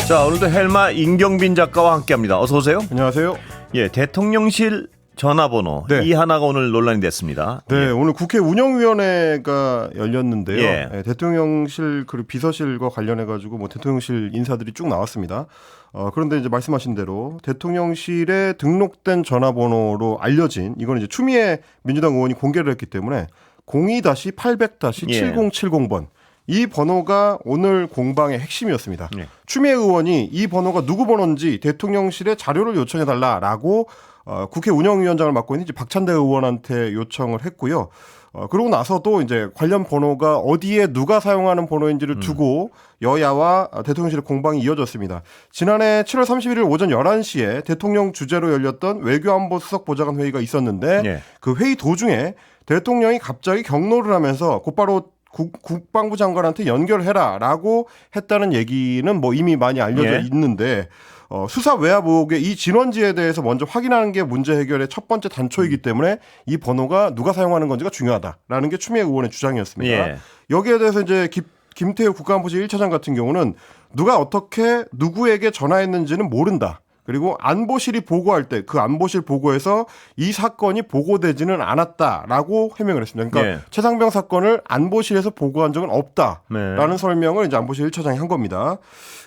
자, 오늘도 헬마 임경빈 작가와 함께합니다. 어서 오세요. 안녕하세요. 예, 대통령실 전화번호 네. 이 하나가 오늘 논란이 됐습니다. 네, 오늘 국회 운영위원회가 열렸는데요. 예. 네, 대통령실 그리고 비서실과 관련해 가지고 뭐 대통령실 인사들이 쭉 나왔습니다. 그런데 이제 말씀하신 대로 대통령실에 등록된 전화번호로 알려진 이건 이제 추미애 민주당 의원이 공개를 했기 때문에 02-800-7070번 이 번호가 오늘 공방의 핵심이었습니다. 네. 추미애 의원이 이 번호가 누구 번호인지 대통령실에 자료를 요청해달라라고 국회 운영위원장을 맡고 있는 이제 박찬대 의원한테 요청을 했고요. 그러고 나서도 이제 관련 번호가 어디에 누가 사용하는 번호인지를 두고 여야와 대통령실의 공방이 이어졌습니다. 지난해 7월 31일 오전 11시에 대통령 주재로 열렸던 외교안보 수석보좌관 회의가 있었는데 네. 그 회의 도중에 대통령이 갑자기 경로를 하면서 곧바로 국방부 장관한테 연결해라라고 했다는 얘기는 뭐 이미 많이 알려져 있는데 수사 외압 의혹의 이 진원지에 대해서 먼저 확인하는 게 문제 해결의 첫 번째 단초이기 때문에 이 번호가 누가 사용하는 건지가 중요하다라는 게 추미애 의원의 주장이었습니다. 예. 여기에 대해서 이제 김태우 국가안보실 1차장 같은 경우는 누가 어떻게 누구에게 전화했는지는 모른다. 그리고 안보실이 보고할 때 그 안보실 보고에서 이 사건이 보고되지는 않았다라고 해명을 했습니다. 그러니까 최상병 사건을 안보실에서 보고한 적은 없다라는 설명을 이제 안보실 1차장이 한 겁니다.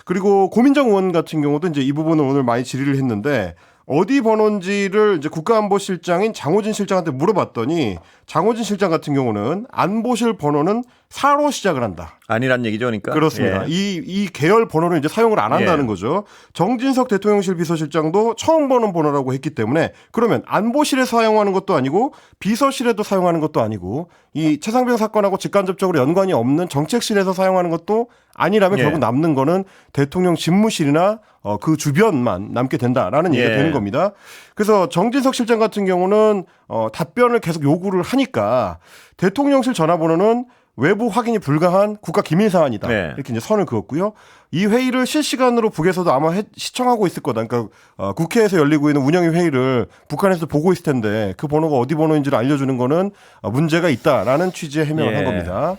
그리고 고민정 의원 같은 경우도 이제 이 부분을 오늘 많이 질의를 했는데 어디 번호인지를 이제 국가안보실장인 장호진 실장한테 물어봤더니 장호진 실장 같은 경우는 안보실 번호는 4로 시작을 한다. 아니란 얘기죠, 그러니까. 그렇습니다. 이 계열 번호를 이제 사용을 안 한다는 거죠. 정진석 대통령실 비서실장도 처음 보는 번호라고 했기 때문에 그러면 안보실에서 사용하는 것도 아니고 비서실에도 사용하는 것도 아니고 이 최상병 사건하고 직간접적으로 연관이 없는 정책실에서 사용하는 것도 아니라면 결국 남는 거는 대통령 집무실이나 그 주변만 남게 된다라는 얘기가 되는 겁니다. 그래서 정진석 실장 같은 경우는 답변을 계속 요구를 하니까 대통령실 전화번호는 외부 확인이 불가한 국가 기밀 사안이다. 이렇게 이제 선을 그었고요. 이 회의를 실시간으로 북에서도 아마 시청하고 있을 거다. 그러니까 국회에서 열리고 있는 운영위 회의를 북한에서 보고 있을 텐데 그 번호가 어디 번호인지를 알려주는 거는 문제가 있다라는 취지의 해명을 한 겁니다.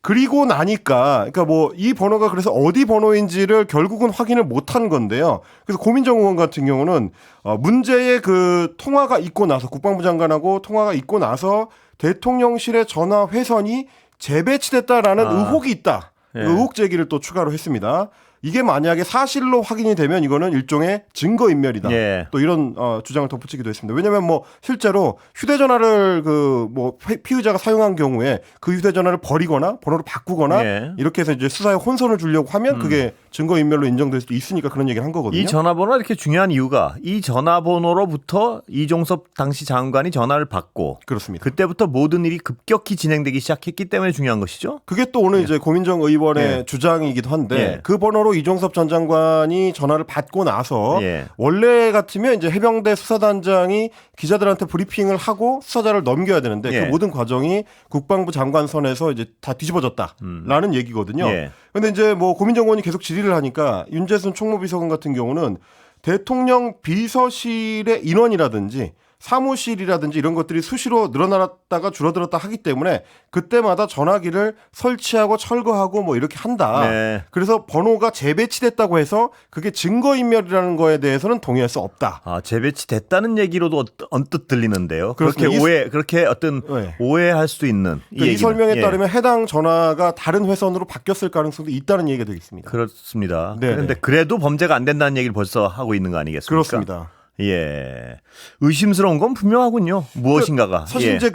그리고 나니까 그러니까 뭐 이 번호가 그래서 어디 번호인지를 결국은 확인을 못한 건데요. 그래서 고민정 의원 같은 경우는 문제의 그 통화가 있고 나서 국방부 장관하고 통화가 있고 나서 대통령실의 전화 회선이 재배치됐다라는 의혹이 있다. 의혹 제기를 또 추가로 했습니다. 이게 만약에 사실로 확인이 되면 이거는 일종의 증거인멸이다. 또 이런 주장을 덧붙이기도 했습니다. 왜냐하면 뭐 실제로 휴대전화를 그 뭐 피의자가 사용한 경우에 그 휴대전화를 버리거나 번호를 바꾸거나 이렇게 해서 이제 수사에 혼선을 주려고 하면 그게 증거인멸로 인정될 수도 있으니까 그런 얘기를 한 거거든요. 이 전화번호가 이렇게 중요한 이유가 이 전화번호로부터 이종섭 당시 장관이 전화를 받고 그렇습니다. 그때부터 모든 일이 급격히 진행되기 시작했기 때문에 중요한 것이죠. 그게 또 오늘 이제 고민정 의원의 주장이기도 한데 그 번호로 이종섭 전 장관이 전화를 받고 나서 원래 같으면 이제 해병대 수사단장이 기자들한테 브리핑을 하고 수사자를 넘겨야 되는데 그 모든 과정이 국방부 장관 선에서 이제 다 뒤집어졌다라는 얘기거든요. 그런데 이제 뭐 고민정 의원이 계속 질의를 하니까 윤재순 총무비서관 같은 경우는 대통령 비서실의 인원이라든지 사무실이라든지 이런 것들이 수시로 늘어났다가 줄어들었다 하기 때문에 그때마다 전화기를 설치하고 철거하고 뭐 이렇게 한다. 그래서 번호가 재배치됐다고 해서 그게 증거인멸이라는 거에 대해서는 동의할 수 없다. 재배치됐다는 얘기로도 언뜻 들리는데요. 그렇습니다. 그렇게 어떤 오해할 수도 있는 이 설명에 따르면 해당 전화가 다른 회선으로 바뀌었을 가능성도 있다는 얘기가 되겠습니다. 그렇습니다. 그런데 그래도 범죄가 안 된다는 얘기를 벌써 하고 있는 거 아니겠습니까? 그렇습니다. 의심스러운 건 분명하군요. 무엇인가가. 사실 이제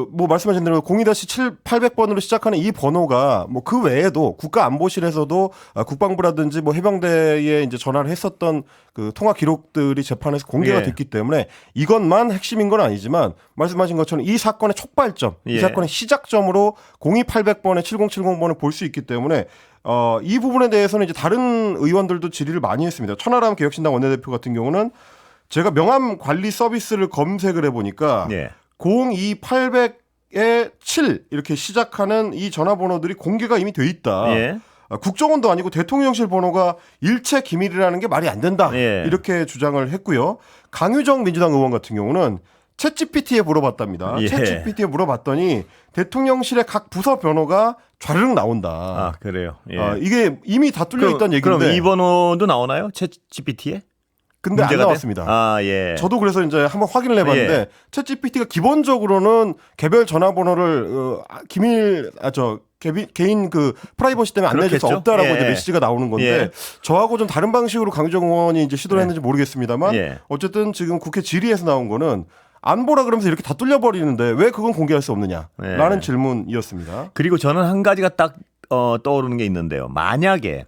뭐 말씀하신 대로 02-800번으로 시작하는 이 번호가 뭐 그 외에도 국가안보실에서도 국방부라든지 뭐 해병대에 이제 전화를 했었던 그 통화 기록들이 재판에서 공개가 됐기 때문에 이것만 핵심인 건 아니지만 말씀하신 것처럼 이 사건의 촉발점, 이 사건의 시작점으로 02-800번에 7070번을 볼 수 있기 때문에 이 부분에 대해서는 이제 다른 의원들도 질의를 많이 했습니다. 천하람 개혁신당 원내대표 같은 경우는 제가 명함 관리 서비스를 검색을 해보니까 02-800에 7 이렇게 시작하는 이 전화번호들이 공개가 이미 돼 있다. 국정원도 아니고 대통령실 번호가 일체 기밀이라는 게 말이 안 된다. 이렇게 주장을 했고요. 강유정 민주당 의원 같은 경우는 챗GPT에 물어봤답니다. 예. 챗GPT에 물어봤더니 대통령실의 각 부서 번호가 좌르륵 나온다. 아, 그래요. 예. 이게 이미 다 뚫려 있다는 얘기인데. 그럼 이 번호도 나오나요? 챗 GPT에? 근데 안 나왔습니다. 예. 저도 그래서 이제 한번 확인을 해봤는데 예. 챗GPT가 기본적으로는 개별 전화번호를 개인 그 프라이버시 때문에 안내해줄 수 그렇겠죠? 없다라고 예. 이제 메시지가 나오는 건데 예. 저하고 좀 다른 방식으로 강정원 의원이 이제 시도를 했는지 모르겠습니다만 예. 어쨌든 지금 국회 질의에서 나온 거는 안 보라 그러면서 이렇게 다 뚫려버리는데 왜 그건 공개할 수 없느냐라는 예. 질문이었습니다. 그리고 저는 한 가지가 딱 떠오르는 게 있는데요. 만약에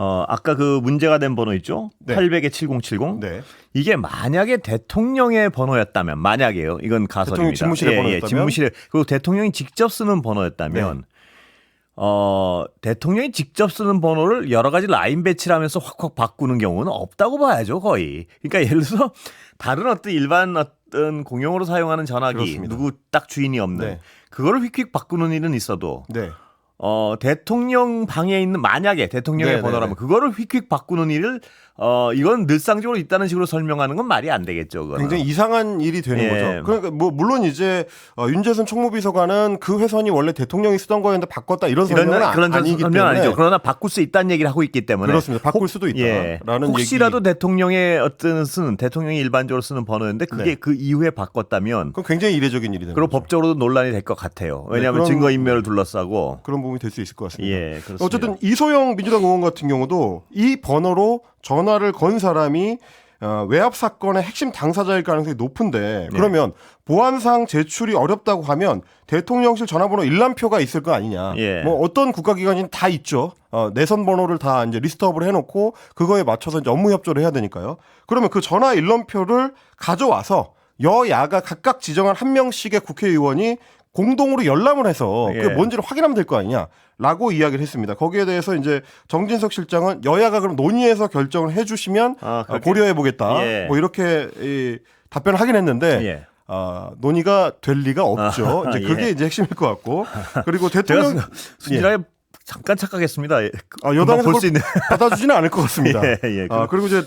아까 그 문제가 된 번호 있죠? 네. 800에 7070. 네. 이게 만약에 대통령의 번호였다면, 만약에요. 이건 가설입니다. 대통령 집무실의 번호였다면? 집무실에, 그리고 대통령이 직접 쓰는 번호였다면, 대통령이 직접 쓰는 번호를 여러 가지 라인 배치를 하면서 확확 바꾸는 경우는 없다고 봐야죠, 거의. 그러니까 예를 들어서 다른 어떤 일반 어떤 공용으로 사용하는 전화기, 그렇습니다. 누구 딱 주인이 없는, 네. 그거를 휙휙 바꾸는 일은 있어도, 네. 대통령 방에 있는 만약에 대통령의 네, 번호라면 네, 네. 그거를 휙휙 바꾸는 일을 이건 늘상적으로 있다는 식으로 설명하는 건 말이 안 되겠죠. 그거는. 굉장히 이상한 일이 되는 예. 거죠. 그러니까 뭐 물론 이제 윤재선 총무비서관은 그 회선이 원래 대통령이 쓰던 거였는데 바꿨다 이런 설명은 그런 아니기 설명 때문에 아니죠. 그러나 바꿀 수 있다는 얘기를 하고 있기 때문에 그렇습니다. 바꿀 수도 있다라는 혹시라도 얘기. 대통령의 어떤 대통령이 일반적으로 쓰는 번호였는데 그게 네. 그 이후에 바꿨다면 그건 굉장히 이례적인 일이 되는 그리고 거죠. 법적으로도 논란이 될 것 같아요. 왜냐하면 그런- 증거인멸을 둘러싸고 그런 부분이 될 수 있을 것 같습니다. 예, 그렇습니다. 어쨌든 이소영 민주당 의원 같은 경우도 이 번호로 전화를 건 사람이 외압 사건의 핵심 당사자일 가능성이 높은데 그러면 보안상 제출이 어렵다고 하면 대통령실 전화번호 일람표가 있을 거 아니냐. 예. 뭐 어떤 국가기관이 다 있죠. 내선 번호를 다 이제 리스트업을 해놓고 그거에 맞춰서 이제 업무 협조를 해야 되니까요. 그러면 그 전화 일람표를 가져와서 여야가 각각 지정한 한 명씩의 국회의원이 공동으로 열람을 해서 예. 그게 뭔지를 확인하면 될 거 아니냐라고 이야기를 했습니다. 거기에 대해서 이제 정진석 실장은 여야가 그럼 논의해서 결정을 해주시면 그렇게? 고려해 보겠다. 예. 뭐 이렇게 답변을 하긴 했는데 예. 논의가 될 리가 없죠. 이제 그게 예. 이제 핵심일 것 같고 그리고 제가 대통령 순진하게 잠깐 착각했습니다. 여당에서 볼수 있는 받아주지는 않을 것 같습니다. 예. 그리고 이제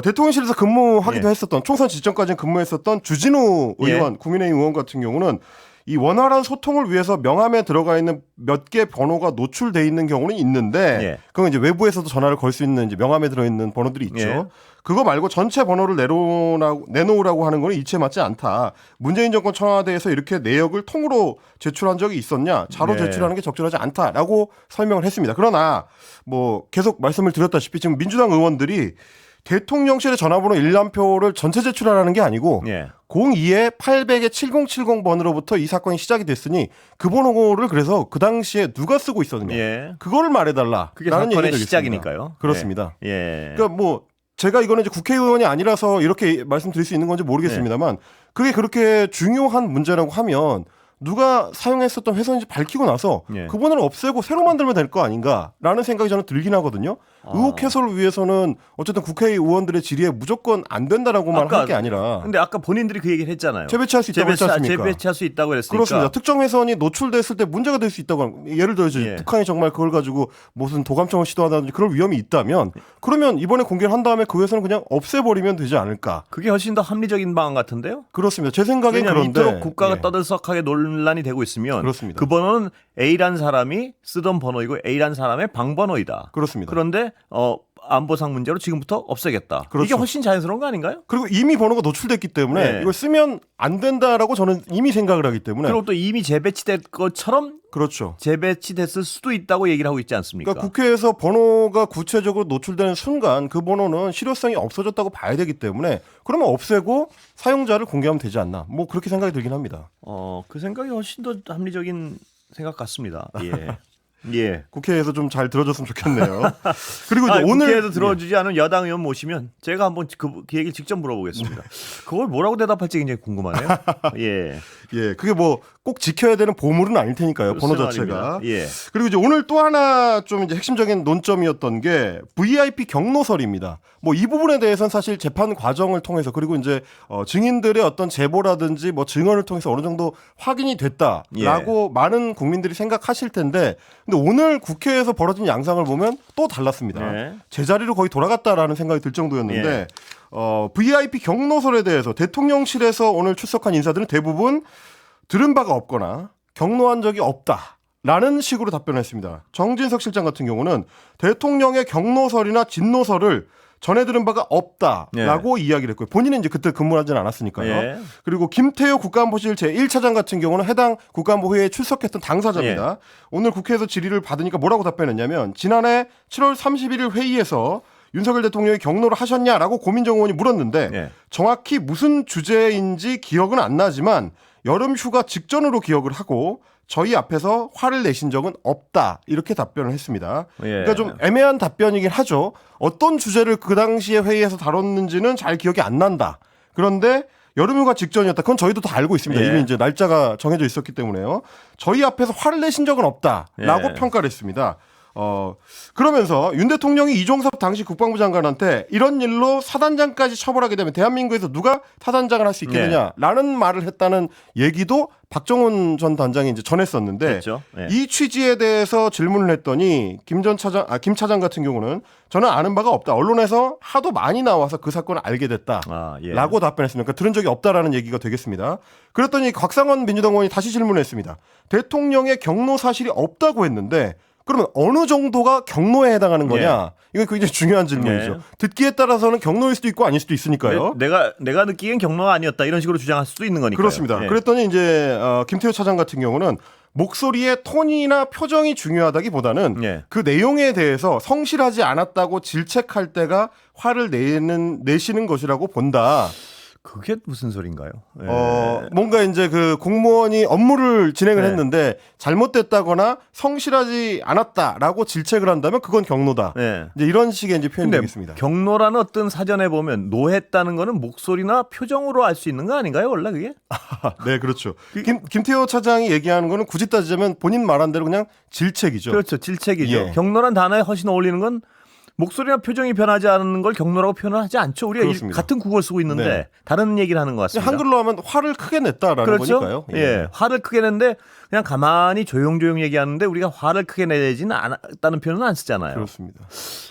대통령실에서 근무하기도 했었던 총선 직전까지는 근무했었던 주진우 의원, 국민의힘 의원 같은 경우는 이 원활한 소통을 위해서 명함에 들어가 있는 몇 개 번호가 노출돼 있는 경우는 있는데 그건 이제 외부에서도 전화를 걸 수 있는 이제 명함에 들어있는 번호들이 있죠. 그거 말고 전체 번호를 내놓으라고 하는 거는 이치에 맞지 않다. 문재인 정권 청와대에서 이렇게 내역을 통으로 제출한 적이 있었냐? 자로 제출하는 게 적절하지 않다라고 설명을 했습니다. 그러나 뭐 계속 말씀을 드렸다시피 지금 민주당 의원들이 대통령실의 전화번호 일람표를 전체 제출하라는 게 아니고 02에 800에 7070번으로부터 이 사건이 시작이 됐으니 그 번호를 그래서 그 당시에 누가 쓰고 있었느냐 그거를 말해달라. 그게 라는 사건의 얘기가 시작이니까요. 그렇습니다. 예. 그러니까 뭐 제가 이거는 이제 국회의원이 아니라서 이렇게 말씀드릴 수 있는 건지 모르겠습니다만 그게 그렇게 중요한 문제라고 하면 누가 사용했었던 회선인지 밝히고 나서 그 번호를 없애고 새로 만들면 될 거 아닌가라는 생각이 저는 들긴 하거든요. 의혹 해소를 위해서는 어쨌든 국회의원들의 질의에 무조건 안 된다라고만 할 게 아니라. 근데 아까 본인들이 그 얘기를 했잖아요. 재배치할 수 있다고 했지 않습니까? 재배치할 수 있다고 그랬으니까. 그렇습니다. 특정 회선이 노출됐을 때 문제가 될 수 있다고. 예를 들어 북한이 정말 그걸 가지고 무슨 도감청을 시도하다든지 그럴 위험이 있다면 그러면 이번에 공개를 한 다음에 그 회선은 그냥 없애버리면 되지 않을까. 그게 훨씬 더 합리적인 방안 같은데요? 그렇습니다. 제 생각엔 그런데. 이토록 국가가 떠들썩하게 논란이 되고 있으면 그렇습니다. 그 번호는 A라는 사람이 쓰던 번호이고 A라는 사람의 방번호이다. 그렇습니다. 그런데 안보상 문제로 지금부터 없애겠다. 그렇죠. 이게 훨씬 자연스러운 거 아닌가요? 그리고 이미 번호가 노출됐기 때문에 이걸 쓰면 안 된다라고 저는 이미 생각을 하기 때문에. 그리고 또 이미 재배치된 것처럼 그렇죠. 재배치됐을 수도 있다고 얘기를 하고 있지 않습니까? 그러니까 국회에서 번호가 구체적으로 노출되는 순간 그 번호는 실효성이 없어졌다고 봐야 되기 때문에 그러면 없애고 사용자를 공개하면 되지 않나. 뭐 그렇게 생각이 들긴 합니다. 그 생각이 훨씬 더 합리적인 생각 같습니다. 예. 국회에서 좀 잘 들어줬으면 좋겠네요. 그리고 이제 오늘 국회에서 들어주지 않은 여당 의원 모시면 제가 한번 그 얘기를 직접 물어보겠습니다. 그걸 뭐라고 대답할지 굉장히 궁금하네요. 예. 그게 뭐 꼭 지켜야 되는 보물은 아닐 테니까요. 번호 자체가. 그리고 이제 오늘 또 하나 좀 이제 핵심적인 논점이었던 게 VIP 경로설입니다. 뭐 이 부분에 대해서는 사실 재판 과정을 통해서 그리고 이제 증인들의 어떤 제보라든지 뭐 증언을 통해서 어느 정도 확인이 됐다라고 많은 국민들이 생각하실 텐데 근데 오늘 국회에서 벌어진 양상을 보면 또 달랐습니다. 제자리로 거의 돌아갔다라는 생각이 들 정도였는데 VIP 경로설에 대해서 대통령실에서 오늘 출석한 인사들은 대부분 들은 바가 없거나 경로한 적이 없다라는 식으로 답변했습니다. 정진석 실장 같은 경우는 대통령의 경로설이나 진노설을 전해 들은 바가 없다라고 이야기를 했고요. 본인은 이제 그때 근무하지는 않았으니까요. 예. 그리고 김태효 국가안보실 제1차장 같은 경우는 해당 국가안보회의에 출석했던 당사자입니다. 예. 오늘 국회에서 질의를 받으니까 뭐라고 답변했냐면 지난해 7월 31일 회의에서 윤석열 대통령이 경로를 하셨냐라고 고민정 의원이 물었는데 예. 정확히 무슨 주제인지 기억은 안 나지만 여름 휴가 직전으로 기억을 하고 저희 앞에서 화를 내신 적은 없다 이렇게 답변을 했습니다. 예. 그러니까 좀 애매한 답변이긴 하죠. 어떤 주제를 그 당시에 회의에서 다뤘는지는 잘 기억이 안 난다. 그런데 여름휴가 직전이었다. 그건 저희도 다 알고 있습니다. 예. 이미 이제 날짜가 정해져 있었기 때문에요. 저희 앞에서 화를 내신 적은 없다라고 예. 평가를 했습니다. 그러면서 윤 대통령이 이종섭 당시 국방부 장관한테 이런 일로 사단장까지 처벌하게 되면 대한민국에서 누가 사단장을 할 수 있겠느냐라는 말을 했다는 얘기도 박정훈 전 단장이 이제 전했었는데 그렇죠. 예. 이 취지에 대해서 질문을 했더니 김 차장 같은 경우는 저는 아는 바가 없다. 언론에서 하도 많이 나와서 그 사건을 알게 됐다라고 예. 답변했습니다. 그러니까 들은 적이 없다라는 얘기가 되겠습니다. 그랬더니 곽상원 민주당 의원이 다시 질문했습니다. 대통령의 경로 사실이 없다고 했는데 그러면 어느 정도가 경로에 해당하는 거냐? 이거 굉장히 중요한 질문이죠. 네. 듣기에 따라서는 경로일 수도 있고 아닐 수도 있으니까요. 내가 느끼기엔 경로가 아니었다 이런 식으로 주장할 수도 있는 거니까요. 그렇습니다. 예. 그랬더니 이제 김태효 차장 같은 경우는 목소리의 톤이나 표정이 중요하다기보다는 예. 그 내용에 대해서 성실하지 않았다고 질책할 때가 화를 내시는 것이라고 본다. 그게 무슨 소린가요? 예. 뭔가 이제 그 공무원이 업무를 진행을 네. 했는데 잘못됐다거나 성실하지 않았다라고 질책을 한다면 그건 경로다. 예. 이제 이런 식의 이제 표현이 근데 되겠습니다. 경로라는 어떤 사전에 보면 노했다는 거는 목소리나 표정으로 알 수 있는 거 아닌가요? 원래 그게? 네, 그렇죠. 김태호 차장이 얘기하는 거는 굳이 따지자면 본인 말한 대로 그냥 질책이죠. 그렇죠. 질책이죠. 예. 경로란 단어에 훨씬 어울리는 건 목소리나 표정이 변하지 않는 걸 경로라고 표현을 하지 않죠. 우리가 그렇습니다. 같은 국어를 쓰고 있는데 네. 다른 얘기를 하는 것 같습니다. 한글로 하면 화를 크게 냈다라는 그렇죠? 거니까요. 예. 화를 크게 냈는데 그냥 가만히 조용조용 얘기하는데 우리가 화를 크게 내지는 않았다는 표현은 안 쓰잖아요. 그렇습니다.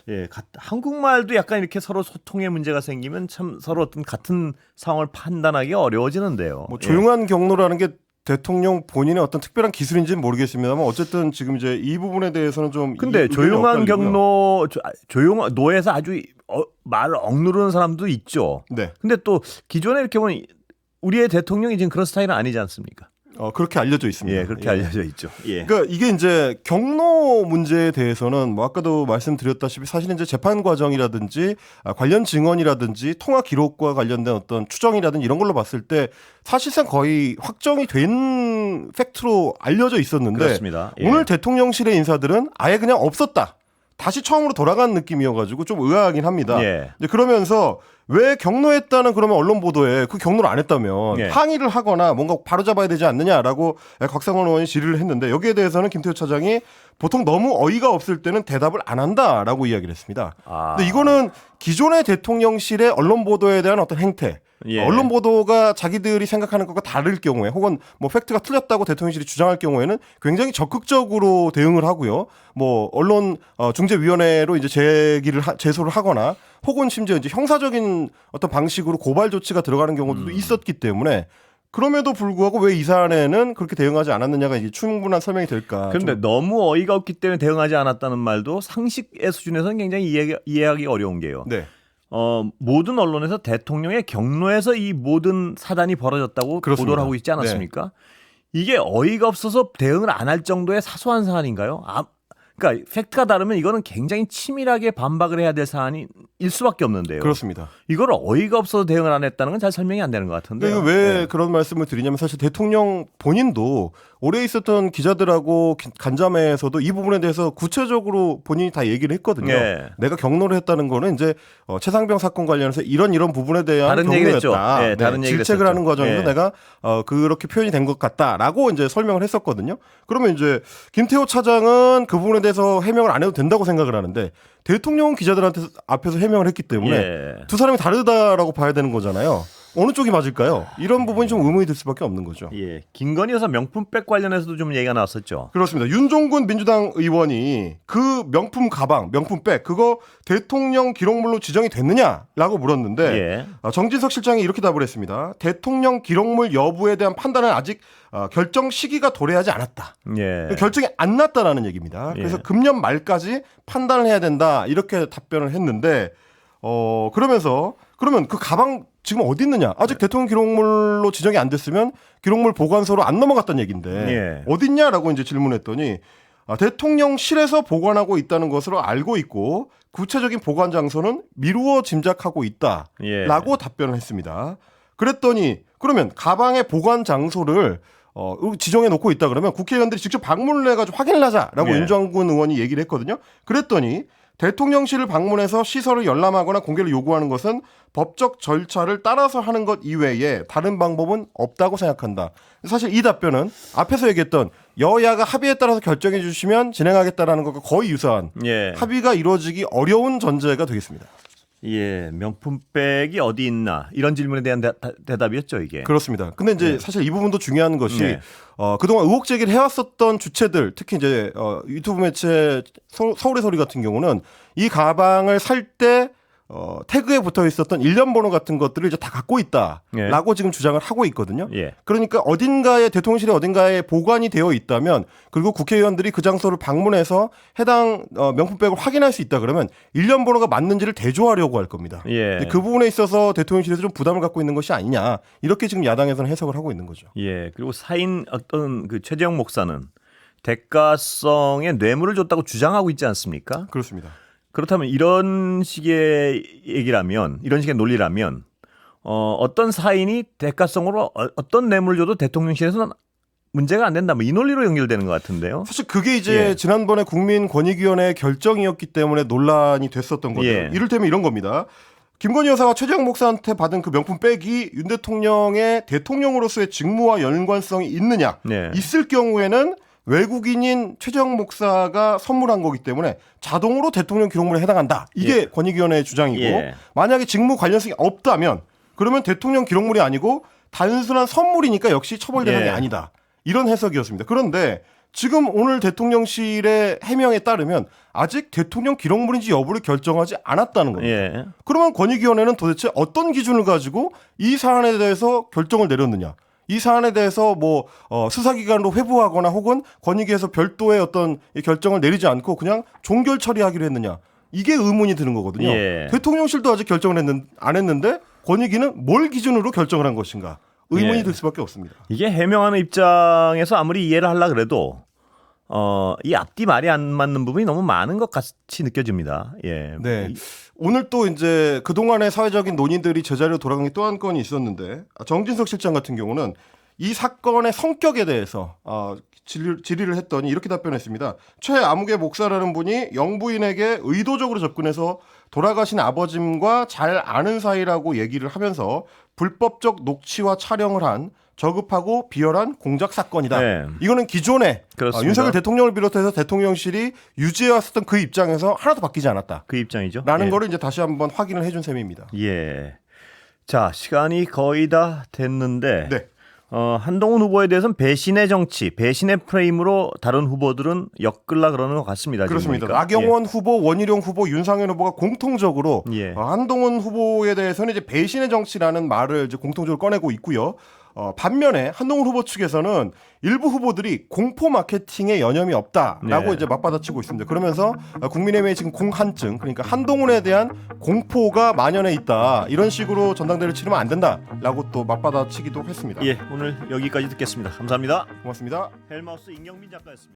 예, 한국말도 약간 이렇게 서로 소통에 문제가 생기면 참 서로 어떤 같은 상황을 판단하기 어려워지는데요. 뭐 예. 조용한 경로라는 게 대통령 본인의 어떤 특별한 기술인지는 모르겠습니다만 어쨌든 지금 이제 이 부분에 대해서는 좀 근데 의견이 조용한 엇갈리고요. 경로, 조용한 노에서 아주 말을 억누르는 사람도 있죠. 네. 근데 또 기존에 이렇게 보면 우리의 대통령이 지금 그런 스타일은 아니지 않습니까? 그렇게 알려져 있습니다. 예, 그렇게 알려져 있죠. 예. 그러니까 이게 이제 경로 문제에 대해서는 뭐 아까도 말씀드렸다시피 사실 이제 재판 과정이라든지 관련 증언이라든지 통화 기록과 관련된 어떤 추정이라든지 이런 걸로 봤을 때 사실상 거의 확정이 된 팩트로 알려져 있었는데 그렇습니다. 예. 오늘 대통령실의 인사들은 아예 그냥 없었다. 다시 처음으로 돌아간 느낌이어가지고 좀 의아하긴 합니다. 예. 이제 그러면서 왜 경로했다는 그러면 언론 보도에 그 경로를 안 했다면 예. 항의를 하거나 뭔가 바로잡아야 되지 않느냐라고 곽상원 의원이 질의를 했는데 여기에 대해서는 김태효 차장이 보통 너무 어이가 없을 때는 대답을 안 한다라고 이야기를 했습니다. 근데 이거는 기존의 대통령실의 언론 보도에 대한 어떤 행태, 예. 언론 보도가 자기들이 생각하는 것과 다를 경우에 혹은 뭐 팩트가 틀렸다고 대통령실이 주장할 경우에는 굉장히 적극적으로 대응을 하고요. 뭐 언론 중재위원회로 이제 제소를 하거나 혹은 심지어 이제 형사적인 어떤 방식으로 고발 조치가 들어가는 경우도 있었기 때문에 그럼에도 불구하고 왜 이 사안에는 그렇게 대응하지 않았느냐가 이제 충분한 설명이 될까. 그런데 너무 어이가 없기 때문에 대응하지 않았다는 말도 상식의 수준에서는 굉장히 이해하기 어려운 게요. 네. 모든 언론에서 대통령의 경로에서 이 모든 사단이 벌어졌다고 그렇습니다. 보도를 하고 있지 않았습니까? 이게 어이가 없어서 대응을 안 할 정도의 사소한 사안인가요? 그러니까 팩트가 다르면 이거는 굉장히 치밀하게 반박을 해야 될 사안일 수밖에 없는데요. 그렇습니다. 이걸 어이가 없어서 대응을 안 했다는 건 잘 설명이 안 되는 것 같은데요. 그러니까 왜 그런 말씀을 드리냐면 사실 대통령 본인도 올해 있었던 기자들하고 간담회에서도 이 부분에 대해서 구체적으로 본인이 다 얘기를 했거든요. 예. 내가 경로를 했다는 거는 이제 최상병 사건 관련해서 이런 부분에 대한 다른 얘기를 경로였다. 했죠. 예, 다른 얘기를 질책을 했었죠. 하는 과정에서 예. 내가 그렇게 표현이 된 것 같다라고 이제 설명을 했었거든요. 그러면 이제 김태호 차장은 그 부분에 대해서 해명을 안 해도 된다고 생각을 하는데 대통령은 기자들한테 앞에서 해명을 했기 때문에 예. 두 사람이 다르다라고 봐야 되는 거잖아요. 어느 쪽이 맞을까요? 이런 부분이 좀 의문이 들 수밖에 없는 거죠. 예, 김건희 여사 명품백 관련해서도 좀 얘기가 나왔었죠. 그렇습니다. 윤종군 민주당 의원이 그 명품 가방, 명품백 그거 대통령 기록물로 지정이 됐느냐라고 물었는데 예. 정진석 실장이 이렇게 답을 했습니다. 대통령 기록물 여부에 대한 판단은 아직 결정 시기가 도래하지 않았다. 예. 결정이 안 났다라는 얘기입니다. 그래서 예. 금년 말까지 판단을 해야 된다 이렇게 답변을 했는데 그러면 그 가방 지금 어디 있느냐? 아직 대통령 기록물로 지정이 안 됐으면 기록물 보관소로 안 넘어갔다는 얘기인데 예. 어디 있냐라고 이제 질문했더니 대통령실에서 보관하고 있다는 것으로 알고 있고 구체적인 보관 장소는 미루어 짐작하고 있다라고 예. 답변을 했습니다. 그랬더니 그러면 가방의 보관 장소를 지정해 놓고 있다 그러면 국회의원들이 직접 방문을 해가지고 확인을 하자라고 예. 윤정군 의원이 얘기를 했거든요. 그랬더니 대통령실을 방문해서 시설을 열람하거나 공개를 요구하는 것은 법적 절차를 따라서 하는 것 이외에 다른 방법은 없다고 생각한다. 사실 이 답변은 앞에서 얘기했던 여야가 합의에 따라서 결정해 주시면 진행하겠다라는 것과 거의 유사한 예. 합의가 이루어지기 어려운 전제가 되겠습니다. 예, 명품백이 어디 있나 이런 질문에 대한 대답이었죠 이게. 그렇습니다. 근데 이제 네. 사실 이 부분도 중요한 것이 네. 그동안 의혹 제기를 해왔었던 주체들, 특히 이제 유튜브 매체 서울의 소리 같은 경우는 이 가방을 살 때 태그에 붙어 있었던 일련 번호 같은 것들을 이제 다 갖고 있다라고 지금 주장을 하고 있거든요. 예. 그러니까 어딘가에 대통령실에 어딘가에 보관이 되어 있다면 그리고 국회의원들이 그 장소를 방문해서 해당 명품백을 확인할 수 있다 그러면 일련 번호가 맞는지를 대조하려고 할 겁니다. 예. 그 부분에 있어서 대통령실에서 좀 부담을 갖고 있는 것이 아니냐 이렇게 지금 야당에서는 해석을 하고 있는 거죠. 예. 그리고 사인 어떤 그 최재형 목사는 대가성의 뇌물을 줬다고 주장하고 있지 않습니까? 그렇습니다. 그렇다면 이런 식의 얘기라면, 이런 식의 논리라면 어떤 사인이 대가성으로 어떤 뇌물을 줘도 대통령실에서는 문제가 안 된다. 뭐 이 논리로 연결되는 것 같은데요. 사실 그게 이제 예. 지난번에 국민권익위원회의 결정이었기 때문에 논란이 됐었던 거죠. 예. 이를테면 이런 겁니다. 김건희 여사가 최재형 목사한테 받은 그 명품백이 윤 대통령의 대통령으로서의 직무와 연관성이 있느냐? 네. 있을 경우에는 외국인인 최재형 목사가 선물한 거기 때문에 자동으로 대통령 기록물에 해당한다. 이게 예. 권익위원회의 주장이고 예. 만약에 직무 관련성이 없다면 그러면 대통령 기록물이 아니고 단순한 선물이니까 역시 처벌 대상이 예. 아니다. 이런 해석이었습니다. 그런데 지금 오늘 대통령실의 해명에 따르면 아직 대통령 기록물인지 여부를 결정하지 않았다는 겁니다. 예. 그러면 권익위원회는 도대체 어떤 기준을 가지고 이 사안에 대해서 결정을 내렸느냐? 이 사안에 대해서 뭐 수사기관으로 회부하거나 혹은 권익위에서 별도의 어떤 결정을 내리지 않고 그냥 종결 처리하기로 했느냐? 이게 의문이 드는 거거든요. 예. 대통령실도 아직 결정을 안 했는데 권익위는 뭘 기준으로 결정을 한 것인가? 의문이 예. 들 수밖에 없습니다. 이게 해명하는 입장에서 아무리 이해를 하려 그래도 이 앞뒤 말이 안 맞는 부분이 너무 많은 것 같이 느껴집니다. 예. 네. 오늘 또 이제 그동안의 사회적인 논의들이 제자리로 돌아간 게 또 한 건이 있었는데 정진석 실장 같은 경우는 이 사건의 성격에 대해서 질의를 했더니 이렇게 답변했습니다. 최아무개 목사라는 분이 영부인에게 의도적으로 접근해서 돌아가신 아버짐과 잘 아는 사이라고 얘기를 하면서 불법적 녹취와 촬영을 한 저급하고 비열한 공작 사건이다. 네. 이거는 기존에 그렇습니다. 윤석열 대통령을 비롯해서 대통령실이 유지해왔었던 그 입장에서 하나도 바뀌지 않았다. 그 입장이죠. 라는 예. 거를 이제 다시 한번 확인을 해준 셈입니다. 예. 자, 시간이 거의 다 됐는데 네. 한동훈 후보에 대해서는 배신의 정치, 배신의 프레임으로 다른 후보들은 엮으려 그러는 것 같습니다. 지금 그렇습니다. 보니까. 나경원 후보, 원희룡 후보, 윤상현 후보가 공통적으로 예. 한동훈 후보에 대해서는 이제 배신의 정치라는 말을 이제 공통적으로 꺼내고 있고요. 반면에 한동훈 후보 측에서는 일부 후보들이 공포 마케팅에 여념이 없다라고 네. 이제 맞받아치고 있습니다. 그러면서 국민의힘의 지금 공한증, 그러니까 한동훈에 대한 공포가 만연해 있다. 이런 식으로 전당대회를 치르면 안 된다라고 또 맞받아치기도 했습니다. 예, 오늘 여기까지 듣겠습니다. 감사합니다. 고맙습니다. 헬마우스 임경민 작가였습니다.